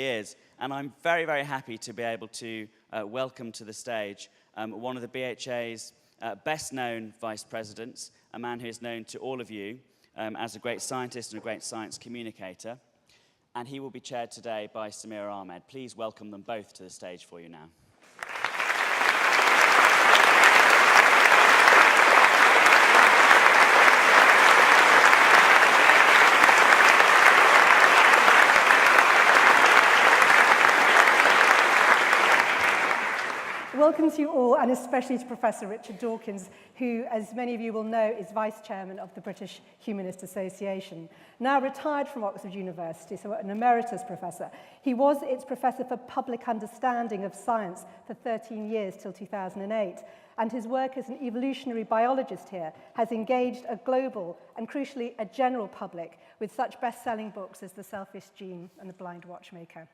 is, and I'm very, very happy to be able to welcome to the stage one of the BHA's best-known vice presidents, a man who is known to all of you as a great scientist and a great science communicator, and he will be chaired today by SamiraA. Please welcome them both to the stage for you now. Welcome to you all, and especially to Professor Richard Dawkins, who, as many of you will know, is Vice Chairman of the British Humanist Association. Now retired from Oxford University, so an emeritus professor. He was its Professor for Public Understanding of Science for 13 years till 2008, and his work as an evolutionary biologist here has engaged a global and, crucially, a general public with such best-selling books as The Selfish Gene and The Blind Watchmaker.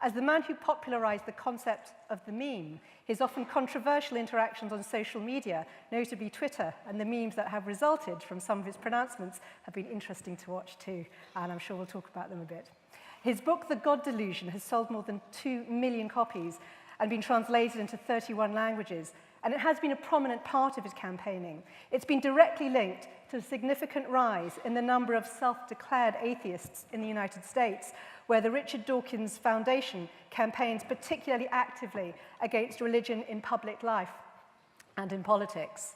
As the man who popularised the concept of the meme, his often controversial interactions on social media, notably Twitter, and the memes that have resulted from some of his pronouncements have been interesting to watch too, and I'm sure we'll talk about them a bit. His book, The God Delusion, has sold more than 2 million copies and been translated into 31 languages, and it has been a prominent part of his campaigning. It's been directly linked to a significant rise in the number of self-declared atheists in the United States, where the Richard Dawkins Foundation campaigns particularly actively against religion in public life and in politics.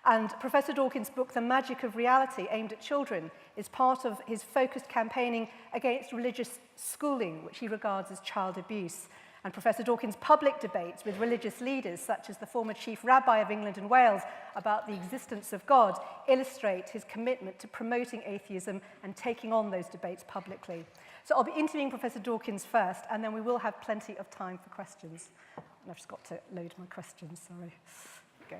And Professor Dawkins' book, The Magic of Reality, aimed at children, is part of his focused campaigning against religious schooling, which he regards as child abuse. And Professor Dawkins' public debates with religious leaders, such as the former Chief Rabbi of England and Wales, about the existence of God, illustrate his commitment to promoting atheism and taking on those debates publicly. So I'll be interviewing Professor Dawkins first, and then we will have plenty of time for questions. And I've just got to load my questions, sorry. Go.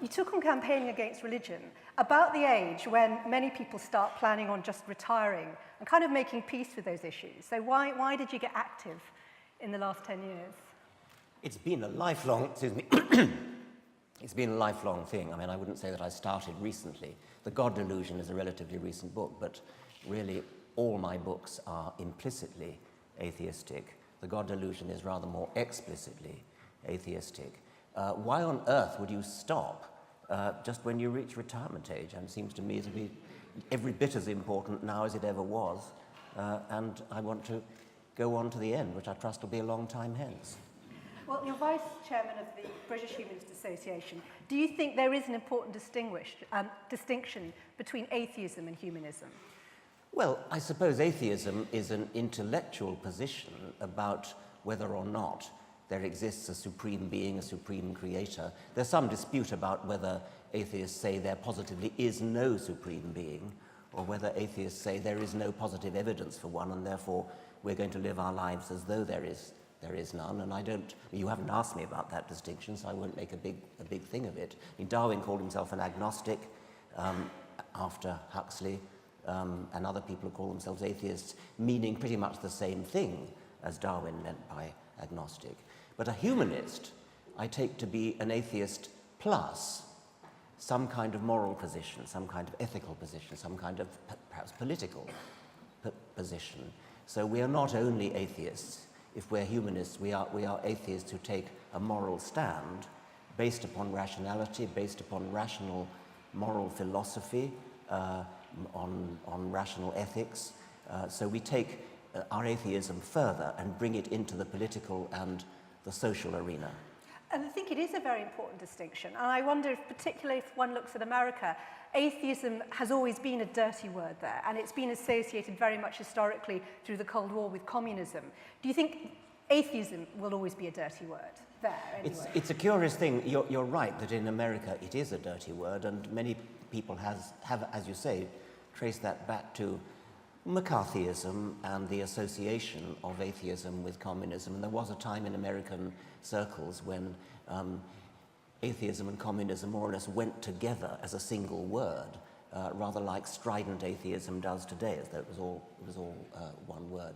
You took on campaigning against religion about the age when many people start planning on just retiring and kind of making peace with those issues. So why did you get active in the last 10 years? It's been a lifelong, it's been a lifelong thing. I mean, I wouldn't say that I started recently. The God Delusion is a relatively recent book, but really all my books are implicitly atheistic. The God Delusion is rather more explicitly atheistic. Why on earth would you stop just when you reach retirement age? And it seems to me to be every bit as important now as it ever was. And I want to go on to the end, which I trust will be a long time hence. Well, you're Vice Chairman of the British Humanist Association. Do you think there is an important distinction between atheism and humanism? Well, I suppose atheism is an intellectual position about whether or not there exists a supreme being, a supreme creator. There's some dispute about whether atheists say there positively is no supreme being, or whether atheists say there is no positive evidence for one, and therefore we're going to live our lives as though there is none. And you haven't asked me about that distinction, so I won't make a big thing of it. I mean, Darwin called himself an agnostic after Huxley, and other people call themselves atheists, meaning pretty much the same thing as Darwin meant by agnostic. But a humanist, I take to be an atheist plus some kind of moral position, some kind of ethical position, some kind of perhaps political position. So we are not only atheists. If we're humanists, we are atheists who take a moral stand based upon rationality, based upon rational moral philosophy, on rational ethics. So we take our atheism further and bring it into the political and the social arena. And I think it is a very important distinction. And I wonder if, particularly if one looks at America, atheism has always been a dirty word there, and it's been associated very much historically through the Cold War with communism. Do you think atheism will always be a dirty word there anyway? It's a curious thing. You're right that in America it is a dirty word, and many people have, as you say, traced that back to McCarthyism and the association of atheism with communism. And there was a time in American circles when atheism and communism more or less went together as a single word, rather like strident atheism does today, as though it was all one word.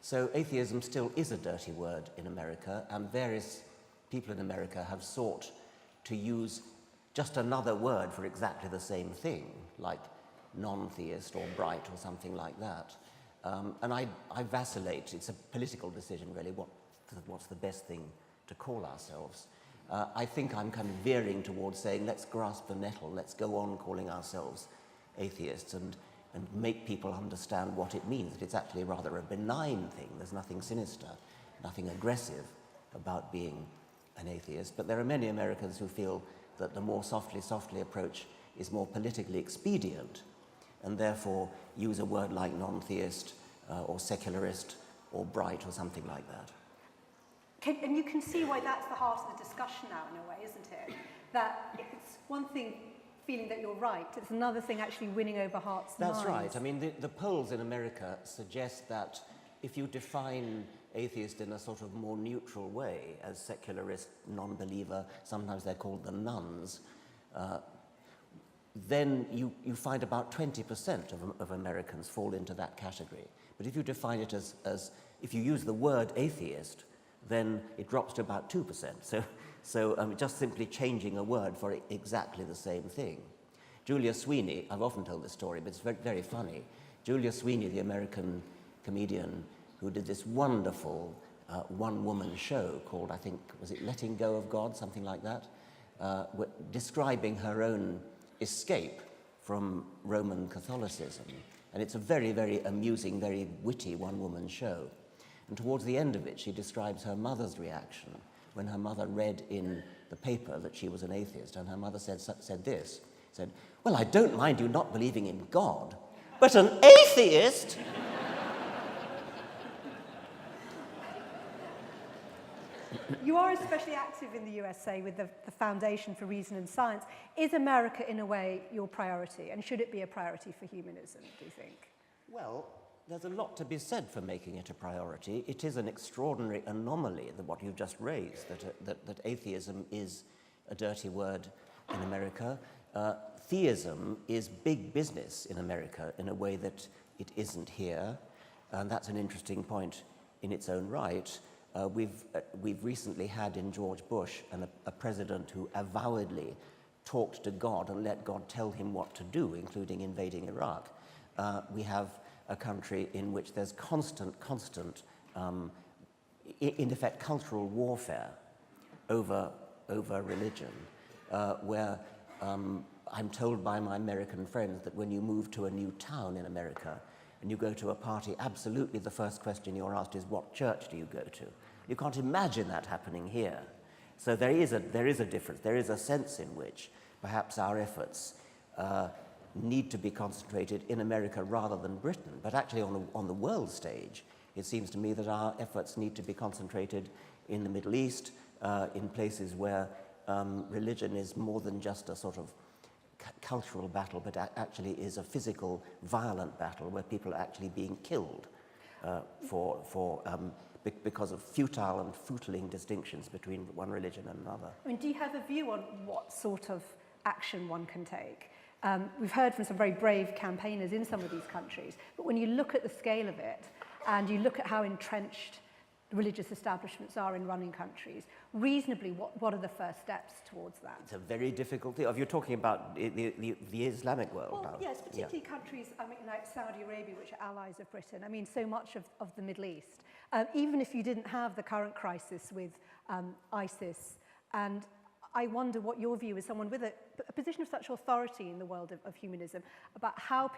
So atheism still is a dirty word in America, and various people in America have sought to use just another word for exactly the same thing, like non-theist or bright or something like that. And I vacillate. It's a political decision, really, what's the best thing to call ourselves. I think I'm kind of veering towards saying, let's grasp the nettle, let's go on calling ourselves atheists and make people understand what it means, that it's actually rather a benign thing. There's nothing sinister, nothing aggressive about being an atheist. But there are many Americans who feel that the more softly approach is more politically expedient, and therefore use a word like non-theist or secularist or bright or something like that. And you can see why that's the heart of the discussion now, in a way, isn't it? That it's one thing feeling that you're right, it's another thing actually winning over hearts and minds. That's right. I mean, the polls in America suggest that if you define atheist in a sort of more neutral way, as secularist, non-believer, sometimes they're called the nuns, then you find about 20% of Americans fall into that category. But if you define it as if you use the word atheist, then it drops to about 2%. So just simply changing a word for exactly the same thing. Julia Sweeney, I've often told this story, but it's very, very funny. Julia Sweeney, the American comedian who did this wonderful one-woman show called, I think, was it Letting Go of God, something like that, describing her own escape from Roman Catholicism. And it's a very, very amusing, very witty one-woman show. And towards the end of it, she describes her mother's reaction when her mother read in the paper that she was an atheist, and her mother said this, said, "Well, I don't mind you not believing in God, but an atheist?" You are especially active in the USA with the Foundation for Reason and Science. Is America, in a way, your priority? And should it be a priority for humanism, do you think? Well, there's a lot to be said for making it a priority. It is an extraordinary anomaly, what you've just raised, that atheism is a dirty word in America. Theism is big business in America in a way that it isn't here. And that's an interesting point in its own right. We've recently had in George Bush a president who avowedly talked to God and let God tell him what to do, including invading Iraq. We have a country in which there's constant, in effect, cultural warfare over religion, where I'm told by my American friends that when you move to a new town in America and you go to a party, absolutely the first question you're asked is, what church do you go to? You can't imagine that happening here. So there is a difference. There is a sense in which perhaps our efforts need to be concentrated in America rather than Britain. But actually on the world stage, it seems to me that our efforts need to be concentrated in the Middle East, in places where religion is more than just a sort of cultural battle, but actually is a physical, violent battle where people are actually being killed because of futile and footling distinctions between one religion and another. I mean, do you have a view on what sort of action one can take? We've heard from some very brave campaigners in some of these countries, but when you look at the scale of it and you look at how entrenched religious establishments are in running countries, reasonably, what are the first steps towards that? It's a very difficult thing. You're talking about the Islamic world well, now. Yes, particularly countries, I mean, like Saudi Arabia, which are allies of Britain. I mean, so much of the Middle East. Even if you didn't have the current crisis with ISIS, and I wonder what your view is, someone with a position of such authority in the world of humanism, about how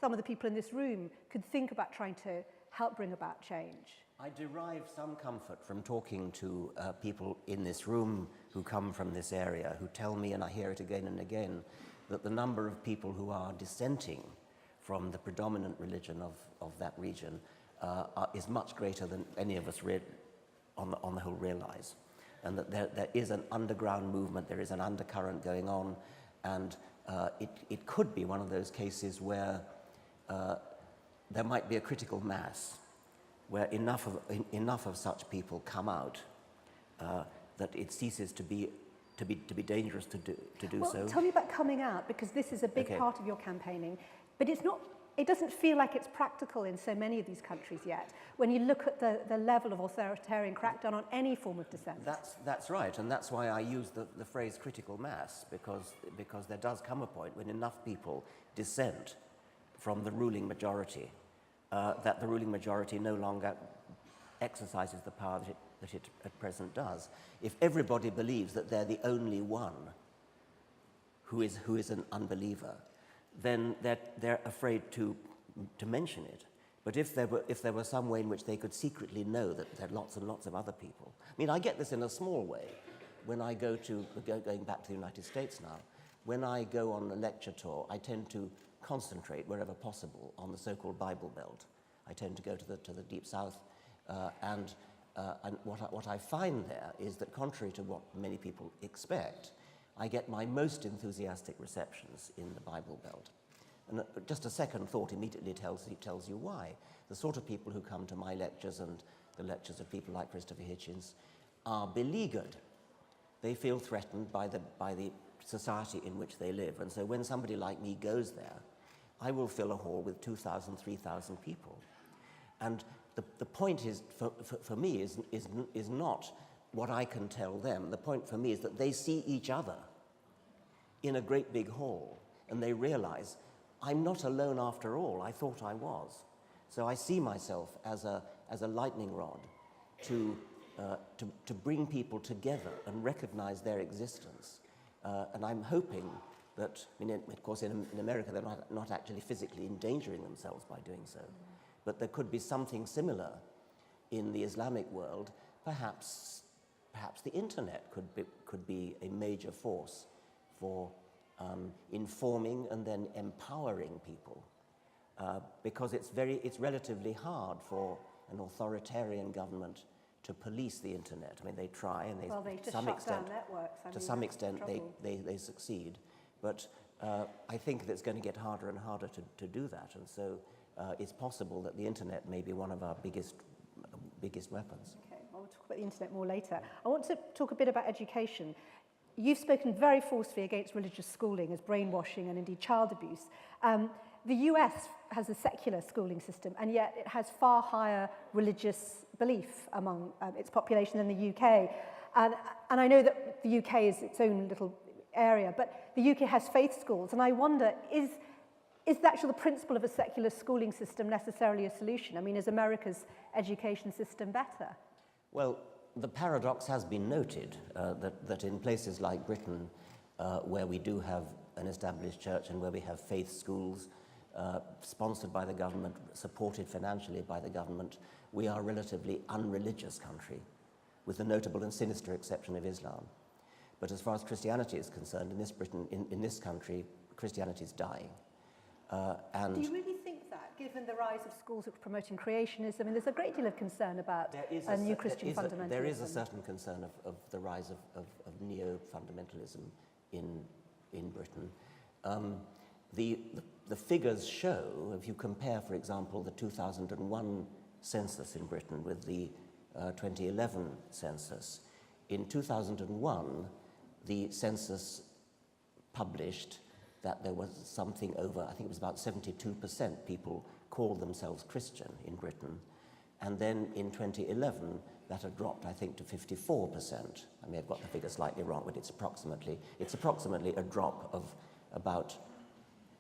some of the people in this room could think about trying to help bring about change. I derive some comfort from talking to people in this room who come from this area, who tell me, and I hear it again and again, that the number of people who are dissenting from the predominant religion of that region is much greater than any of us on the whole realize. And that there is an underground movement, there is an undercurrent going on, and it could be one of those cases where there might be a critical mass, where enough of such people come out that it ceases to be dangerous to do so. Tell me about coming out, because this is a big part of your campaigning, but it doesn't feel like it's practical in so many of these countries yet, when you look at the level of authoritarian crackdown on any form of dissent. That's right, and that's why I use the phrase critical mass, because there does come a point when enough people dissent from the ruling majority, that the ruling majority no longer exercises the power that it at present does. If everybody believes that they're the only one who is an unbeliever, then they're afraid to mention it. But if there were some way in which they could secretly know that there are lots and lots of other people. I mean, I get this in a small way when I going back to the United States now. When I go on a lecture tour, I tend to concentrate wherever possible on the so-called Bible Belt. I tend to go to the Deep South, and what I find there is that, contrary to what many people expect, I get my most enthusiastic receptions in the Bible Belt. And just a second thought immediately tells you why. The sort of people who come to my lectures and the lectures of people like Christopher Hitchens are beleaguered. They feel threatened by the society in which they live. And so when somebody like me goes there, I will fill a hall with 2,000, 3,000 people. And the point is, for me, is not what I can tell them. The point for me is that they see each other in a great big hall, and they realize, I'm not alone after all. I thought I was. So I see myself as a lightning rod to bring people together and recognize their existence. And I'm hoping that, I mean, of course, in America, they're not actually physically endangering themselves by doing so. But there could be something similar in the Islamic world. Perhaps the internet could be a major force for informing and then empowering people, because it's relatively hard for an authoritarian government to police the internet. I mean, they try, and to some extent they succeed. But I think that it's going to get harder and harder to do that, and so it's possible that the internet may be one of our biggest weapons. Okay, well, we'll talk about the internet more later. I want to talk a bit about education. You've spoken very forcefully against religious schooling as brainwashing and indeed child abuse. The US has a secular schooling system, and yet it has far higher religious belief among its population than the UK. And I know that the UK is its own little area, but the UK has faith schools, and I wonder, is the actual principle of a secular schooling system necessarily a solution? I mean, is America's education system better? Well, the paradox has been noted that in places like Britain, where we do have an established church and where we have faith schools sponsored by the government, supported financially by the government, we are a relatively unreligious country, with the notable and sinister exception of Islam. But as far as Christianity is concerned, in this country, Christianity is dying. Do you really think that, given the rise of schools which are promoting creationism? I mean, there's a great deal of concern about new Christian fundamentalism. There is a certain concern of the rise of neo-fundamentalism in Britain. The figures show, if you compare, for example, the 2001 census in Britain with the 2011 census, in 2001, the census published that there was something over, I think it was about 72% people called themselves Christian in Britain. And then in 2011, that had dropped, I think, to 54%. I may have got the figure slightly wrong, but it's approximately a drop of about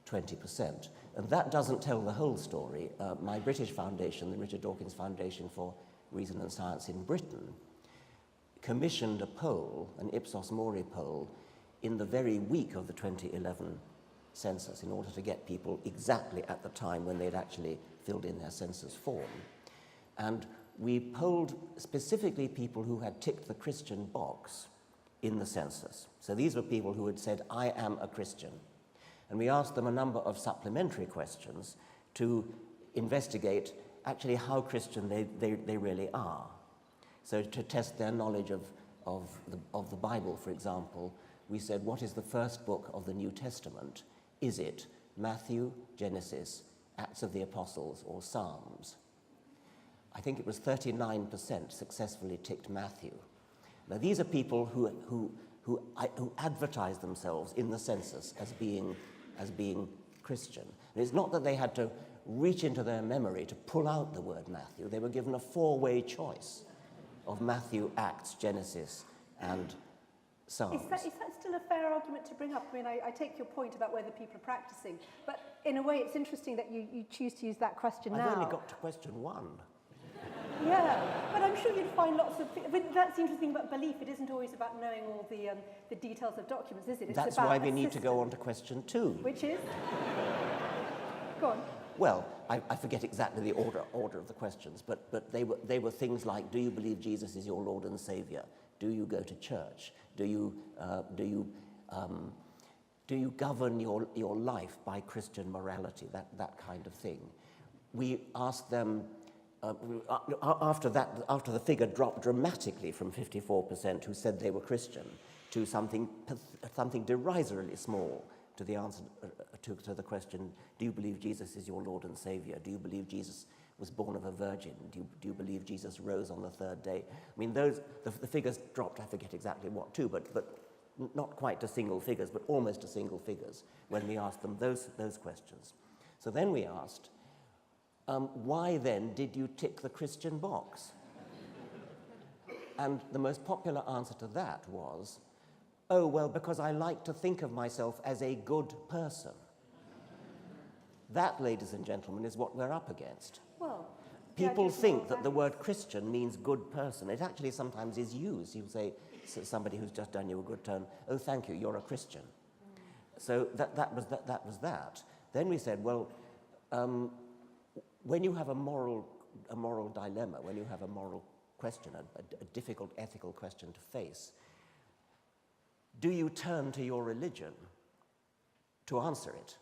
20%. And that doesn't tell the whole story. My British foundation, the Richard Dawkins Foundation for Reason and Science in Britain, commissioned a poll, an Ipsos Mori poll, in the very week of the 2011 census, in order to get people exactly at the time when they'd actually filled in their census form. And we polled specifically people who had ticked the Christian box in the census. So these were people who had said, I am a Christian. And we asked them a number of supplementary questions to investigate actually how Christian they really are. So to test their knowledge of the Bible, for example, we said, what is the first book of the New Testament? Is it Matthew, Genesis, Acts of the Apostles, or Psalms? I think it was 39% successfully ticked Matthew. Now, these are people who advertise themselves in the census as being Christian. And it's not that they had to reach into their memory to pull out the word Matthew. They were given a four-way choice of Matthew, Acts, Genesis, and SARS. Is that still a fair argument to bring up? I mean, I take your point about whether people are practicing, but in a way it's interesting that you choose to use that question now. I've only got to question one. Yeah, but I'm sure you'd find lots of... But that's the interesting about belief. It isn't always about knowing all the details of documents, is it? It's That's about why we need to go on to question 2. Which is? Go on. Well, I forget exactly the order of the questions, but they were things like, do you believe Jesus is your Lord and Saviour? Do you go to church? Do you govern your life by Christian morality? That kind of thing. We asked them, after the figure dropped dramatically from 54% who said they were Christian to something derisorily small, to the answer to the question, do you believe Jesus is your Lord and Saviour? Do you believe Jesus was born of a virgin? Do you believe Jesus rose on the 3rd day? I mean, the figures dropped, I forget exactly what to, but not quite to single figures, but almost to single figures when we asked them those questions. So then we asked, why then did you tick the Christian box? And the most popular answer to that was, oh, well, because I like to think of myself as a good person. That, ladies and gentlemen, is what we're up against. Well, people think that the word Christian means good person. It actually sometimes is used. You say to somebody who's just done you a good turn, oh, thank you, you're a Christian. So that was that. Then we said, well, when you have a moral dilemma, when you have a moral question, a difficult ethical question to face, do you turn to your religion to answer it?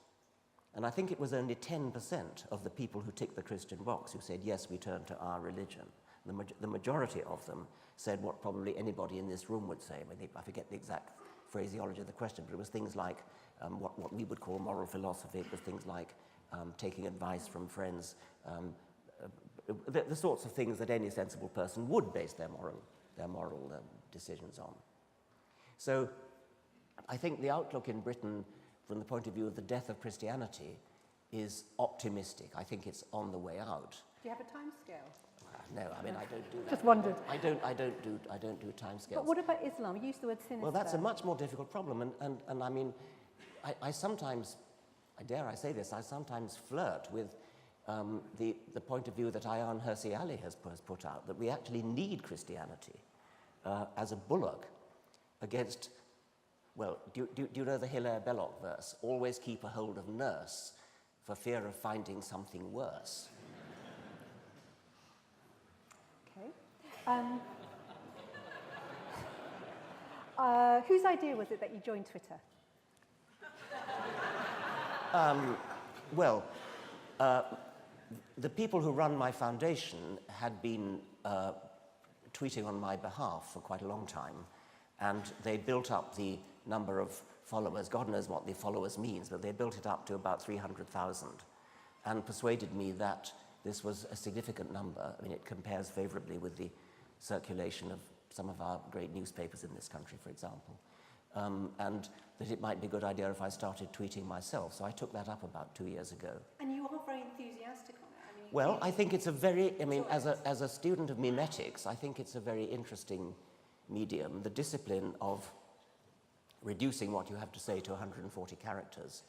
And I think it was only 10% of the people who ticked the Christian box who said, yes, we turn to our religion. The majority of them said what probably anybody in this room would say. I forget the exact phraseology of the question, but it was things like what we would call moral philosophy. It was things like taking advice from friends, the sorts of things that any sensible person would base their moral decisions on. So I think the outlook in Britain from the point of view of the death of Christianity is optimistic. I think it's on the way out. Do you have a time scale? No, I mean, I don't do that. Just wondered. I don't do time scales. But what about Islam? You used the word sinister. Well, that's a much more difficult problem, and I mean, I sometimes, dare I say this, I sometimes flirt with the point of view that Ayaan Hirsi Ali has put out, that we actually need Christianity as a bulwark against, well, do you know the Hilaire Belloc verse? Always keep a hold of nurse for fear of finding something worse. Okay. Whose idea was it that you joined Twitter? Well, the people who run my foundation had been tweeting on my behalf for quite a long time, and they built up the number of followers. God knows what the followers means, but they built it up to about 300,000 and persuaded me that this was a significant number. I mean, it compares favorably with the circulation of some of our great newspapers in this country, for example, and that it might be a good idea if I started tweeting myself. So I took that up about 2 years ago. And you are very enthusiastic on it. I mean, well, I think it's a very, I mean, as a student of memetics, I think it's a very interesting medium. The discipline of reducing what you have to say to 140 characters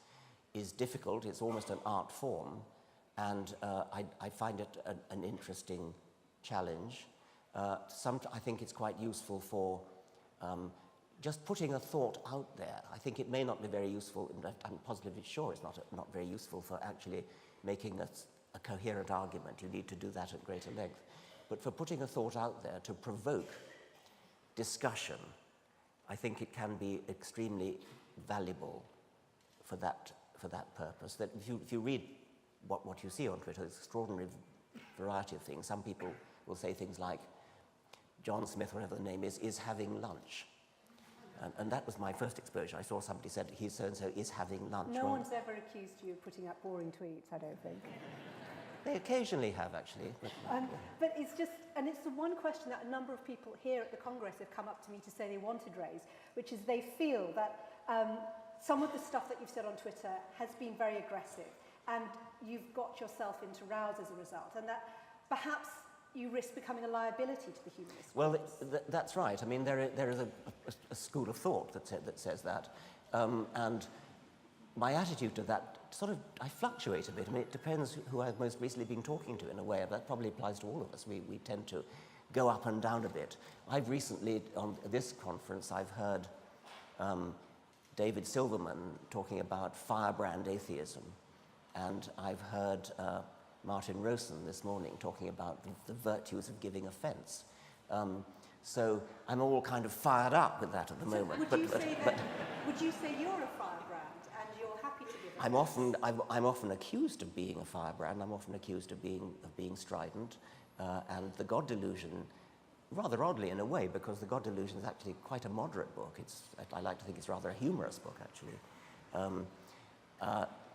is difficult. It's almost an art form, and I find it an interesting challenge. I think it's quite useful for just putting a thought out there. I think it may not be very useful, I'm positively sure it's not very useful for actually making a coherent argument. You need to do that at greater length. But for putting a thought out there to provoke discussion, I think it can be extremely valuable for that purpose. That if you read what you see on Twitter, there's an extraordinary variety of things. Some people will say things like, John Smith, whatever the name is having lunch. And that was my first exposure. I saw somebody said, he so-and-so is having lunch. No one's ever accused you of putting up boring tweets, I don't think. They occasionally have, actually. But it's just, and it's the one question that a number of people here at the Congress have come up to me to say they wanted raised, which is they feel that some of the stuff that you've said on Twitter has been very aggressive, and you've got yourself into rows as a result, and that perhaps you risk becoming a liability to the humanist. Well, that's right. I mean, there is a school of thought that says that. And my attitude to that I fluctuate a bit. I mean, it depends who I've most recently been talking to in a way. That probably applies to all of us. We tend to go up and down a bit. I've recently, on this conference, I've heard David Silverman talking about firebrand atheism. And I've heard Martin Rosen this morning talking about the virtues of giving offence. So I'm all kind of fired up with that at the moment. Would you say you're a firebrand and you're happy to give offence? I'm often accused of being a firebrand. I'm often accused of being strident, and the God Delusion, rather oddly in a way, because the God Delusion is actually quite a moderate book. I like to think it's rather a humorous book actually.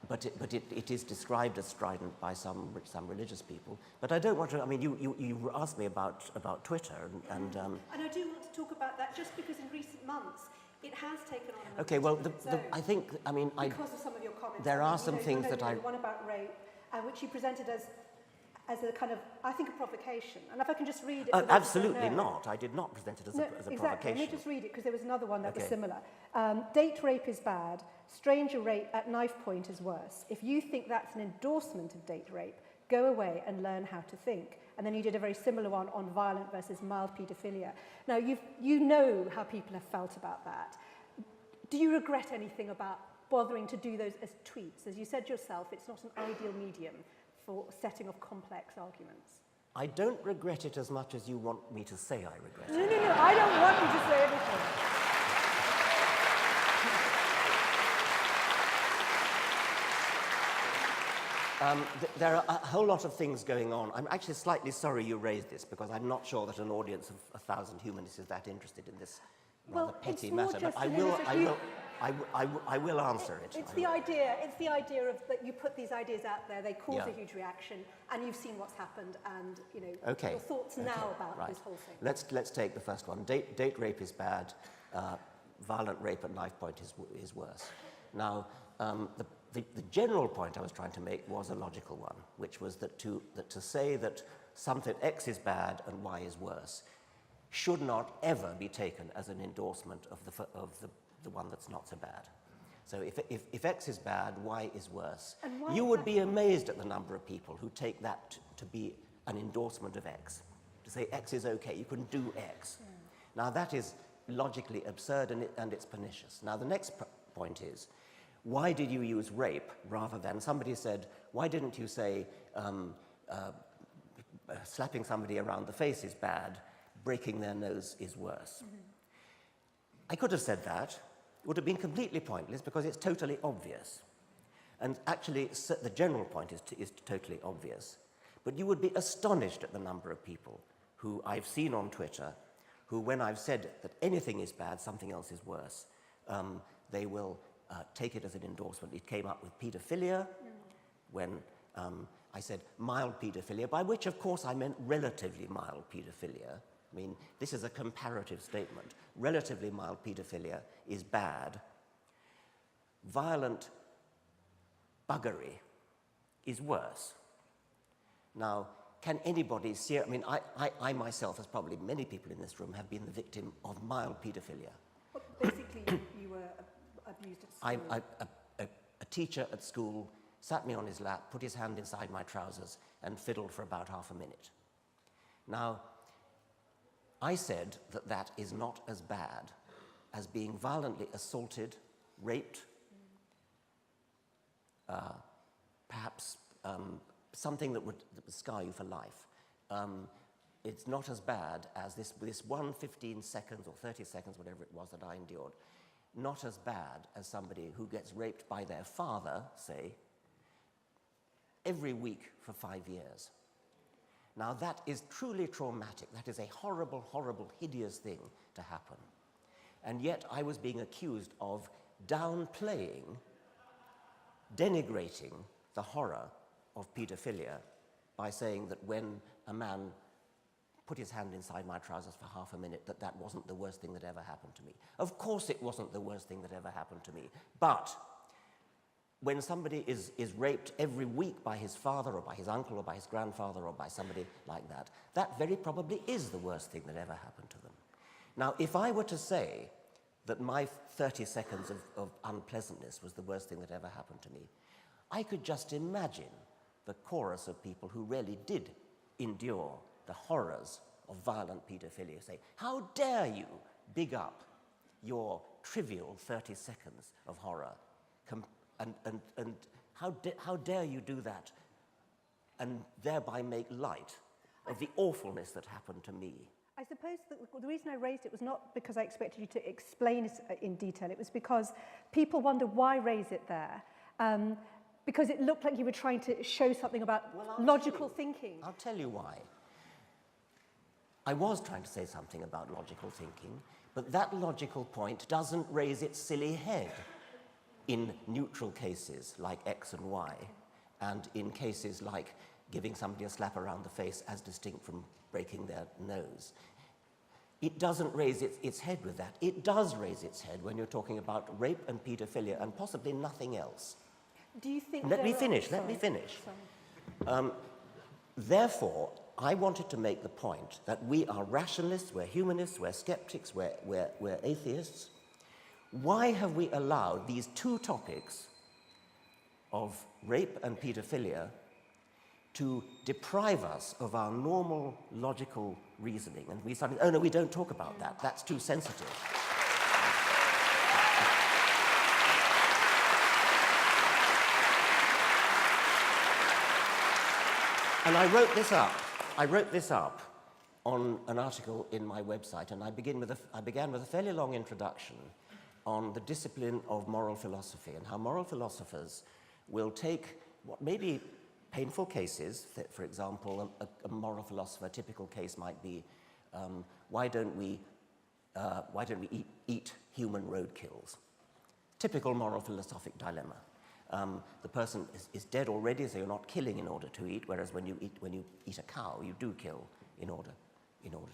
But it is described as strident by some religious people. But I don't want to. I mean, you asked me about Twitter, and I do want to talk about that just because in recent months it has taken on. Okay, well, I think because of some of your comments. There are some things that I. One about rape, which you presented as a kind of, I think, a provocation. And if I can just read it. Absolutely not. I did not present it as a exactly. provocation. Let me just read it because there was another one that was similar. Date rape is bad. Stranger rape at knife point is worse. If you think that's an endorsement of date rape, go away and learn how to think. And then you did a very similar one on violent versus mild paedophilia. Now, you know how people have felt about that. Do you regret anything about bothering to do those as tweets? As you said yourself, it's not an ideal medium for setting of complex arguments. I don't regret it as much as you want me to say I regret it. No, I don't want you to say anything. There are a whole lot of things going on. I'm actually slightly sorry you raised this because I'm not sure that an audience of 1,000 humanists is that interested in this rather petty matter. But I will answer it. It's the idea of that you put these ideas out there, they cause a huge reaction, and you've seen what's happened, and your thoughts now about this whole thing. Let's take the first one. Date rape is bad. Violent rape at knife point is worse. Now, the general point I was trying to make was a logical one, which was that to say that something X is bad and Y is worse should not ever be taken as an endorsement of the one that's not so bad. So if X is bad, Y is worse. You would be amazed at the number of people who take that to be an endorsement of X, to say X is okay, you can do X. Now that is logically absurd and it's pernicious. Now the next point is, why did you use rape rather than, somebody said, why didn't you say slapping somebody around the face is bad, breaking their nose is worse? I could have said that. It would have been completely pointless because it's totally obvious. And actually, the general point is totally obvious. But you would be astonished at the number of people who I've seen on Twitter who, when I've said that anything is bad, something else is worse, they will take it as an endorsement. It came up with paedophilia when I said mild paedophilia, by which, of course, I meant relatively mild paedophilia. I mean, this is a comparative statement. Relatively mild paedophilia is bad. Violent buggery is worse. Now, can anybody see? I mean, I myself, as probably many people in this room, have been the victim of mild paedophilia. Well, basically, you were abused at school. A teacher at school sat me on his lap, put his hand inside my trousers, and fiddled for about half a minute. Now, I said that that is not as bad as being violently assaulted, raped, perhaps something that would scar you for life. It's not as bad as this 15 seconds or 30 seconds, whatever it was that I endured. Not as bad as somebody who gets raped by their father, say, every week for 5 years. Now that is truly traumatic. That is a horrible, horrible, hideous thing to happen. And yet I was being accused of downplaying, denigrating the horror of paedophilia by saying that when a man put his hand inside my trousers for half a minute, that wasn't the worst thing that ever happened to me. Of course it wasn't the worst thing that ever happened to me, but when somebody is raped every week by his father or by his uncle or by his grandfather or by somebody like that, that very probably is the worst thing that ever happened to them. Now, if I were to say that my 30 seconds of unpleasantness was the worst thing that ever happened to me, I could just imagine the chorus of people who really did endure the horrors of violent paedophilia say, how dare you big up your trivial 30 seconds of horror, and how dare you do that and thereby make light of the awfulness that happened to me. I suppose the reason I raised it was not because I expected you to explain it in detail. It was because people wonder why raise it there. Because it looked like you were trying to show something about logical thinking. I'll tell you why. I was trying to say something about logical thinking, but that logical point doesn't raise its silly head in neutral cases like X and Y, and in cases like giving somebody a slap around the face as distinct from breaking their nose. It doesn't raise its head with that. It does raise its head when you're talking about rape and paedophilia and possibly nothing else. Do you think... Let me finish. Therefore, I wanted to make the point that we are rationalists, we're humanists, we're skeptics, we're atheists. Why have we allowed these two topics of rape and paedophilia to deprive us of our normal logical reasoning? And we started, oh no, we don't talk about that, that's too sensitive. And I wrote this up on an article in my website, and I began with a fairly long introduction on the discipline of moral philosophy and how moral philosophers will take what may be painful cases. For example, a moral philosopher, a typical case might be, why don't we eat human roadkills? Typical moral philosophic dilemma. The person is dead already, so you're not killing in order to eat, whereas when you eat a cow, you do kill in order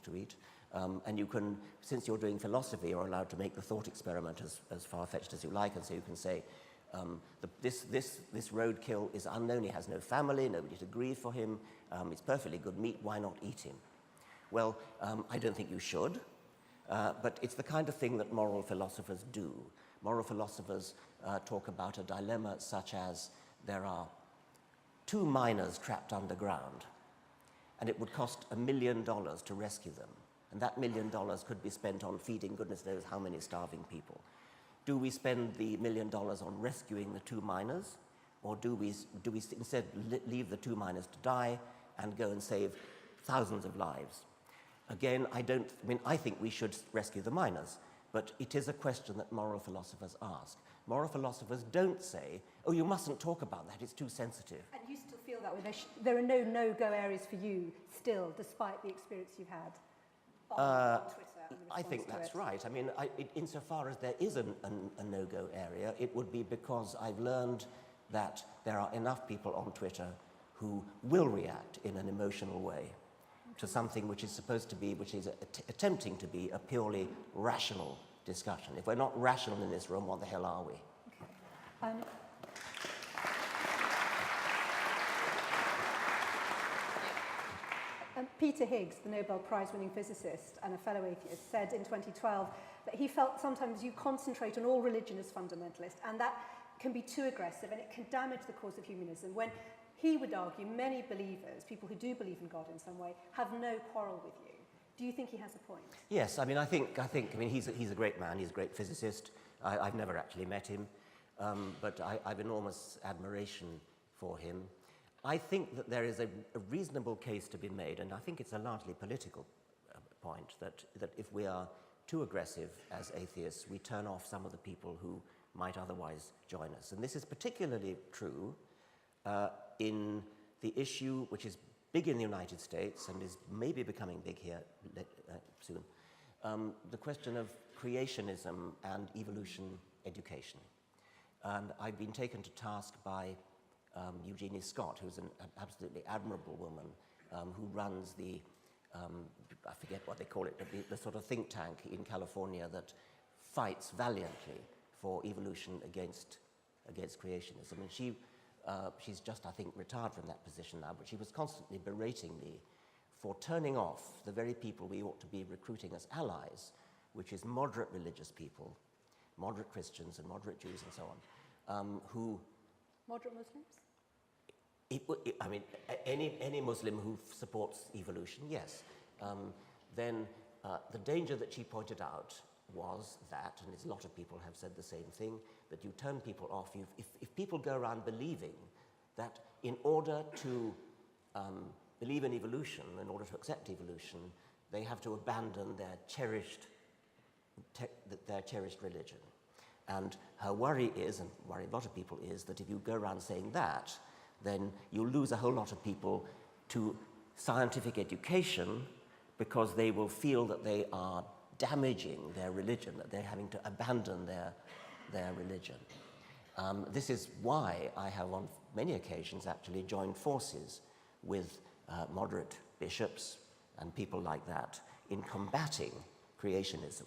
to eat. And you can, since you're doing philosophy, you're allowed to make the thought experiment as far-fetched as you like, and so you can say, this roadkill is unknown, he has no family, nobody to grieve for him, it's perfectly good meat, why not eat him? Well, I don't think you should, but it's the kind of thing that moral philosophers do. Moral philosophers talk about a dilemma such as there are 2 miners trapped underground, and it would cost $1 million to rescue them. And that $1 million could be spent on feeding goodness knows how many starving people. Do we spend the $1 million on rescuing the 2 miners, or do we instead leave the 2 miners to die and go and save thousands of lives? Again, I think we should rescue the miners, but it is a question that moral philosophers ask. Moral philosophers don't say, oh, you mustn't talk about that, it's too sensitive. And you still feel that way? There are no no-go areas for you still, despite the experience you've had on Twitter? I think that's right. I mean, insofar as there is a no-go area, it would be because I've learned that there are enough people on Twitter who will react in an emotional way to something which is supposed to be, which is attempting to be a purely rational discussion. If we're not rational in this room, what the hell are we? Okay. Peter Higgs, the Nobel Prize-winning physicist and a fellow atheist, said in 2012 that he felt sometimes you concentrate on all religion as fundamentalist, and that can be too aggressive and it can damage the cause of humanism, when he would argue many believers, people who do believe in God in some way, have no quarrel with you. Do you think he has a point? Yes, I mean, I think he's a great man, he's a great physicist. I've never actually met him, but I've enormous admiration for him. I think that there is a reasonable case to be made, and I think it's a largely political point, that if we are too aggressive as atheists, we turn off some of the people who might otherwise join us. And this is particularly true in the issue which is big in the United States and is maybe becoming big here soon, the question of creationism and evolution education. And I've been taken to task by Eugenie Scott, who's an absolutely admirable woman, who runs the, I forget what they call it, but the sort of think tank in California that fights valiantly for evolution against against creationism. And she's just, I think, retired from that position now, but she was constantly berating me for turning off the very people we ought to be recruiting as allies, which is moderate religious people, moderate Christians and moderate Jews and so on, who... Moderate Muslims? I mean, any Muslim who supports evolution, yes. Then the danger that she pointed out was that, and a lot of people have said the same thing, that you turn people off. If people go around believing that in order to believe in evolution, in order to accept evolution, they have to abandon their cherished religion. And her worry is, and worry a lot of people is, that if you go around saying that, then you'll lose a whole lot of people to scientific education because they will feel that they are damaging their religion, that they're having to abandon their religion. This is why I have on many occasions actually joined forces with moderate bishops and people like that in combating creationism.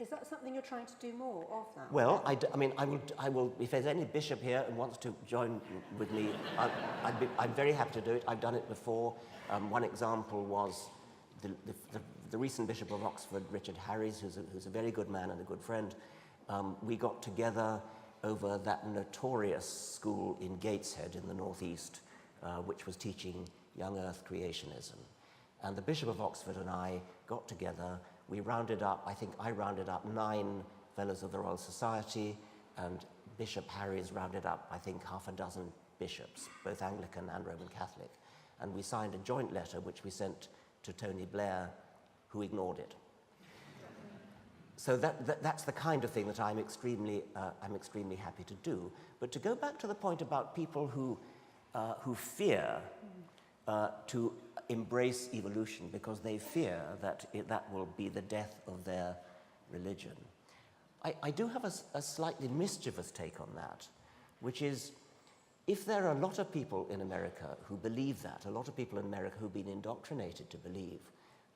Is that something you're trying to do more of now? Well, I will. If there's any bishop here and wants to join with me, I'm very happy to do it. I've done it before. One example was the recent Bishop of Oxford, Richard Harries, who's a very good man and a good friend. We got together over that notorious school in Gateshead in the northeast, which was teaching young Earth creationism. And the Bishop of Oxford and I got together. We rounded up, I think I rounded up 9 Fellows of the Royal Society, and Bishop Harries rounded up, I think, half a dozen bishops, both Anglican and Roman Catholic. And we signed a joint letter which we sent to Tony Blair, who ignored it. So that's the kind of thing that I'm extremely happy to do. But to go back to the point about people who fear to embrace evolution because they fear that that will be the death of their religion. I do have a slightly mischievous take on that, which is if there are a lot of people in America who believe that, a lot of people in America who've been indoctrinated to believe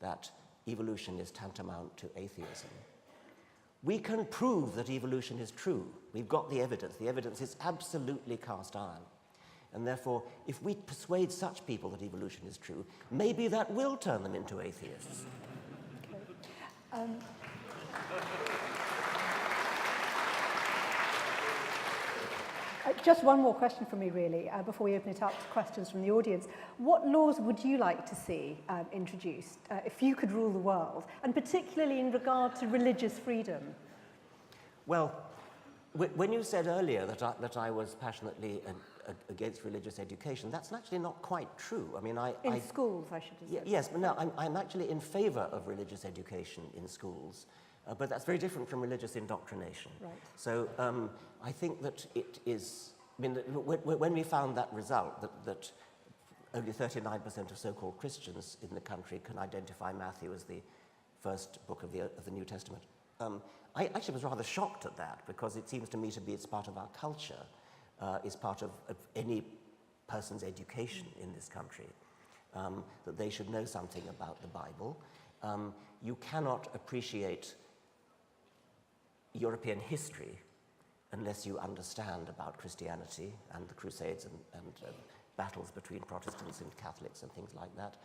that evolution is tantamount to atheism, we can prove that evolution is true. We've got the evidence. The evidence is absolutely cast iron. And therefore, if we persuade such people that evolution is true, maybe that will turn them into atheists. Okay. Just one more question from me, really, before we open it up to questions from the audience. What laws would you like to see introduced if you could rule the world, and particularly in regard to religious freedom? Well, when you said earlier that I was passionately against religious education, that's actually not quite true. I mean, in schools, I should have said. Yes, but no, I'm actually in favour of religious education in schools, but that's very different from religious indoctrination. Right. So I think that it is. I mean, when we found that result that only 39% of so-called Christians in the country can identify Matthew as the first book of the New Testament, I actually was rather shocked at that, because it seems to me to be it's part of our culture. Is part of any person's education in this country, that they should know something about the Bible. You cannot appreciate European history unless you understand about Christianity and the Crusades and battles between Protestants and Catholics and things like that.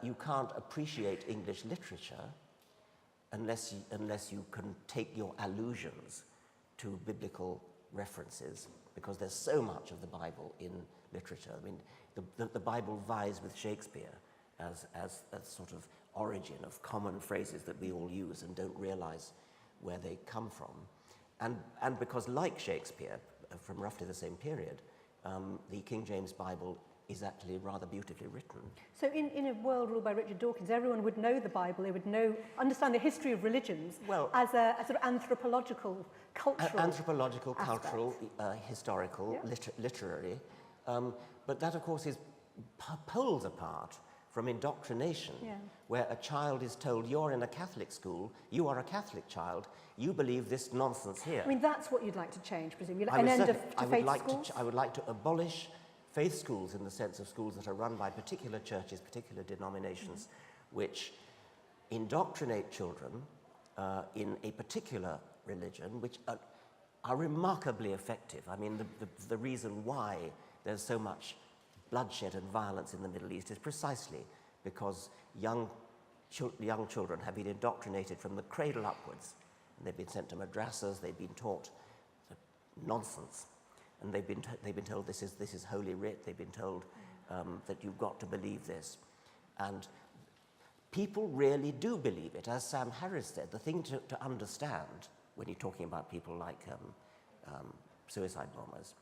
You can't appreciate English literature unless you can take your allusions to biblical references, because there's so much of the Bible in literature. I mean, the Bible vies with Shakespeare as a sort of origin of common phrases that we all use and don't realize where they come from. And because, like Shakespeare, from roughly the same period, the King James Bible is actually rather beautifully written. So in a world ruled by Richard Dawkins, everyone would know the Bible, they would understand the history of religions as a sort of anthropological, cultural cultural, historical, literary. But that, of course, is poles apart from indoctrination, where a child is told, you're in a Catholic school, you are a Catholic child, you believe this nonsense here. I mean, that's what you'd like to change, presumably, an end to faith schools? I would like to abolish faith schools in the sense of schools that are run by particular churches, particular denominations, which indoctrinate children in a particular religion, which are remarkably effective. I mean, the reason why there's so much bloodshed and violence in the Middle East is precisely because young children have been indoctrinated from the cradle upwards. And they've been sent to madrasas, they've been taught nonsense. And they've been told this is Holy Writ, they've been told that you've got to believe this. And people really do believe it. As Sam Harris said, the thing to understand when you're talking about people like suicide bombers,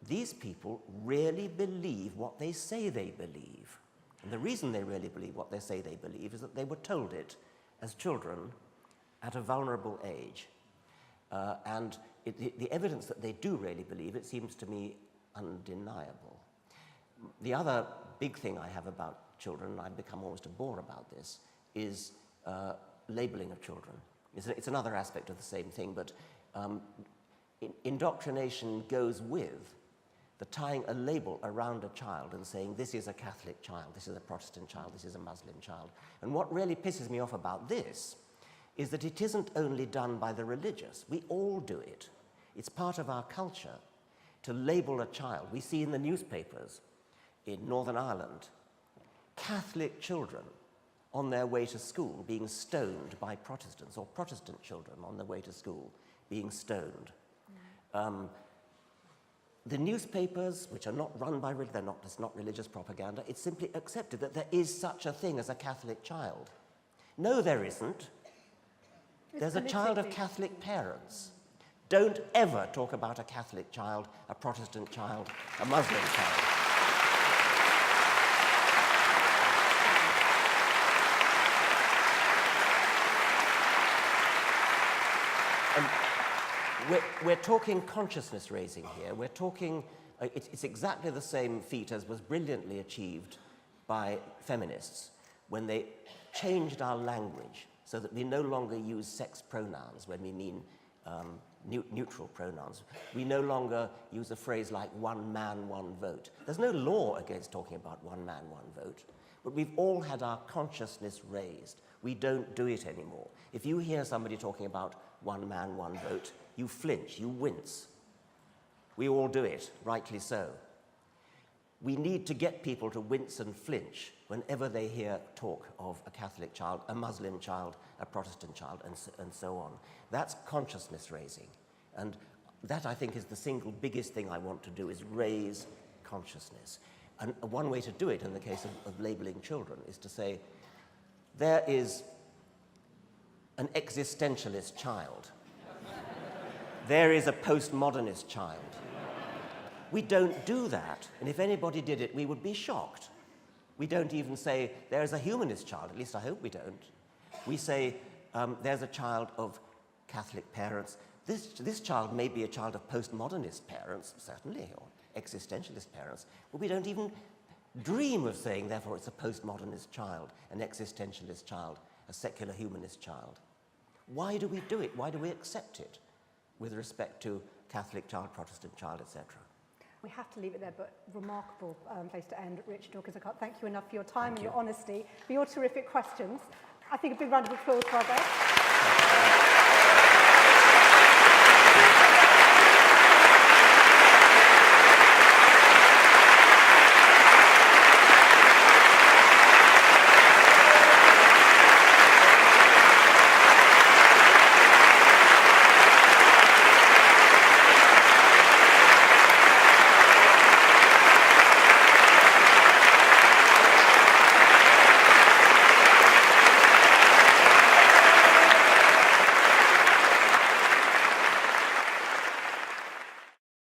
these people really believe what they say they believe. And the reason they really believe what they say they believe is that they were told it as children at a vulnerable age. And the evidence that they do really believe it seems to me undeniable. The other big thing I have about children, and I've become almost a bore about this, is labeling of children. It's another aspect of the same thing, but indoctrination goes with the tying a label around a child and saying this is a Catholic child, this is a Protestant child, this is a Muslim child. And what really pisses me off about this is that it isn't only done by the religious. We all do it. It's part of our culture to label a child. We see in the newspapers in Northern Ireland Catholic children on their way to school being stoned by Protestants, or Protestant children on their way to school being stoned. The newspapers, which are not run by religion, it's not religious propaganda, it's simply accepted that there is such a thing as a Catholic child. No, there isn't. There's a child of Catholic parents. Don't ever talk about a Catholic child, a Protestant child, a Muslim child. And we're talking consciousness raising here. We're talking, it's exactly the same feat as was brilliantly achieved by feminists when they changed our language so that we no longer use sex pronouns when we mean neutral pronouns. We no longer use a phrase like one man, one vote. There's no law against talking about one man, one vote, but we've all had our consciousness raised. We don't do it anymore. If you hear somebody talking about one man, one vote, you flinch, you wince. We all do it, rightly so. We need to get people to wince and flinch whenever they hear talk of a Catholic child, a Muslim child, a Protestant child, and so on. That's consciousness raising. And that, I think, is the single biggest thing I want to do, is raise consciousness. And one way to do it in the case of labeling children is to say, there is an existentialist child. There is a postmodernist child. We don't do that, and if anybody did it, we would be shocked. We don't even say, there's a humanist child, at least I hope we don't. We say, there's a child of Catholic parents. This child may be a child of postmodernist parents, certainly, or existentialist parents, but we don't even dream of saying, therefore, it's a postmodernist child, an existentialist child, a secular humanist child. Why do we do it? Why do we accept it with respect to Catholic child, Protestant child, etc.? We have to leave it there, but remarkable place to end. Richard Dawkins, I can't thank you enough for your time and your honesty, for your terrific questions. I think a big round of applause for our guests.